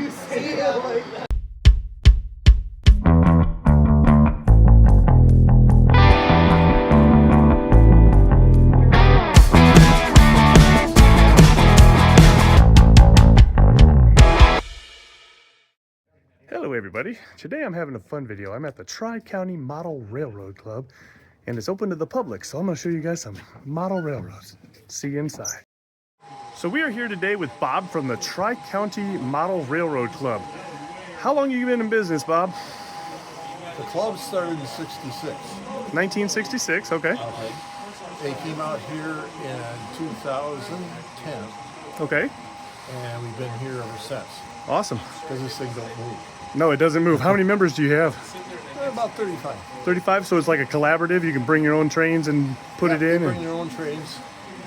See you later. Hello everybody, today I'm having a fun video. I'm at the Tri-County Model Railroad Club and it's open to the public, so I'm going to show you guys some model railroads. See you inside. So we are here today with Bob from the Tri-County Model Railroad Club. How long have you been in business, Bob? The club started in '66. 1966, okay. Okay. They came out here in 2010, Okay, and we've been here ever since. awesome. Because this thing don't move. No, it doesn't move. How many members do you have? About 35. 35, so it's like a collaborative. You can bring your own trains and put it in. You bring And... your own trains.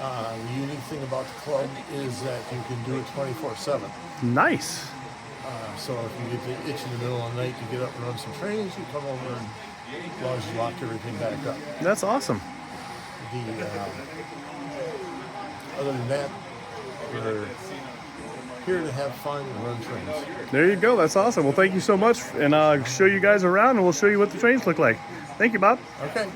The unique thing about the club is that you can do it 24/7. Nice. So if you get the itch in the middle of the night to get up and run some trains, you come over and as long as you lock everything back up. That's awesome. Other than that, we're here to have fun and run trains. There you go. That's awesome. Well, thank you so much. And I'll show you guys around and we'll show you what the trains look like. Thank you, Bob. Okay.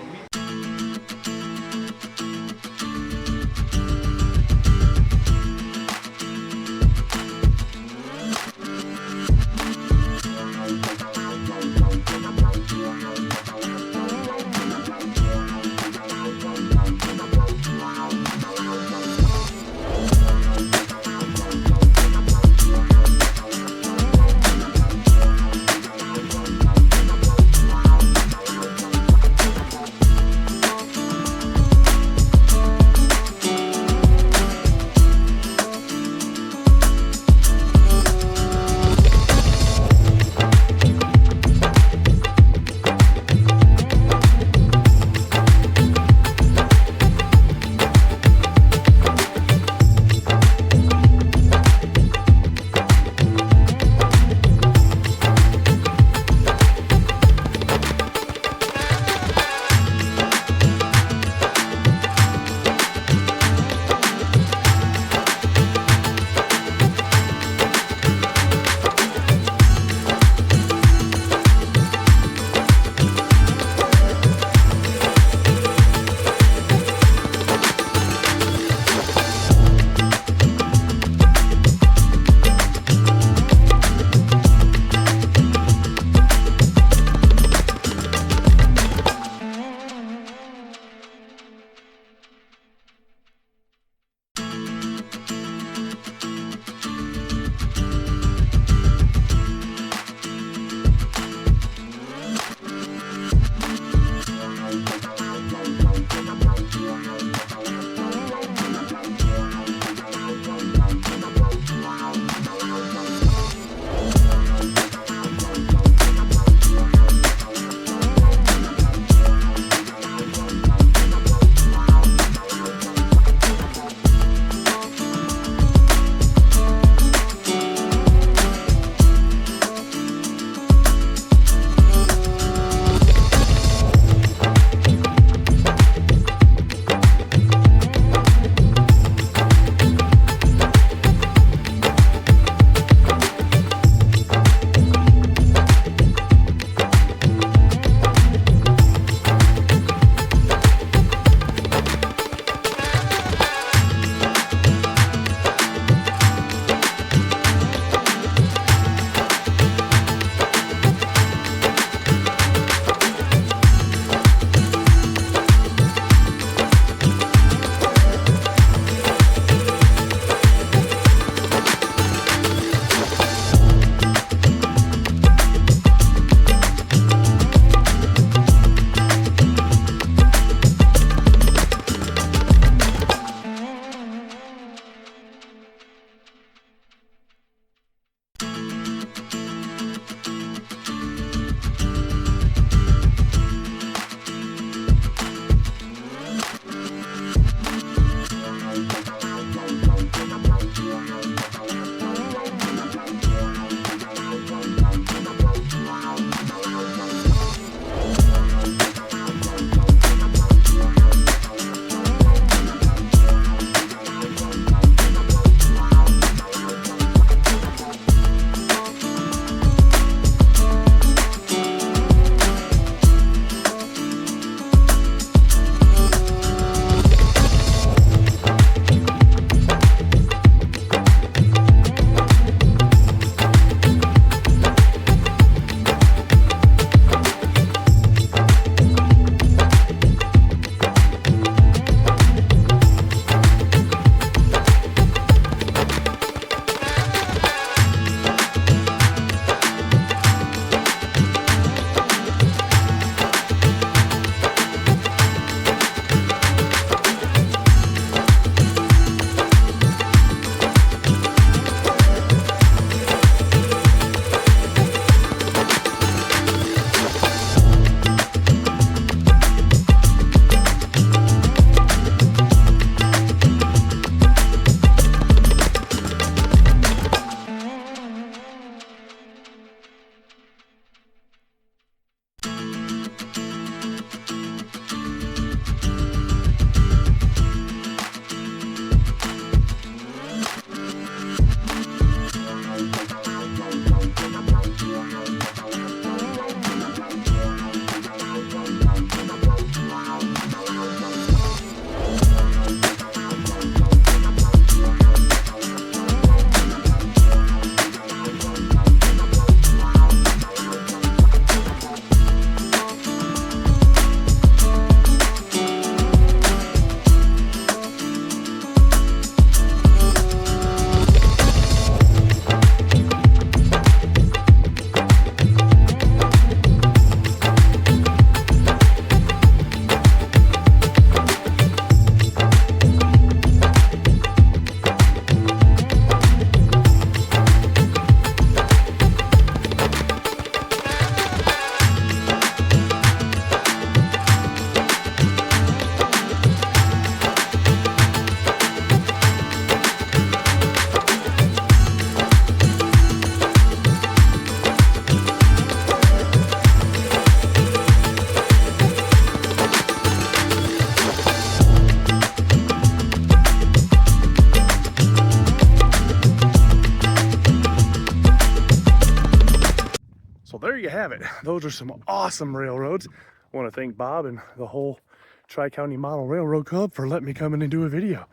have it. Those are some awesome railroads. I want to thank Bob and the whole Tri-County Model Railroad Club for letting me come in and do a video.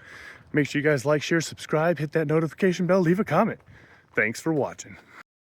Make sure you guys like, share, subscribe, hit that notification bell, leave a comment. Thanks for watching.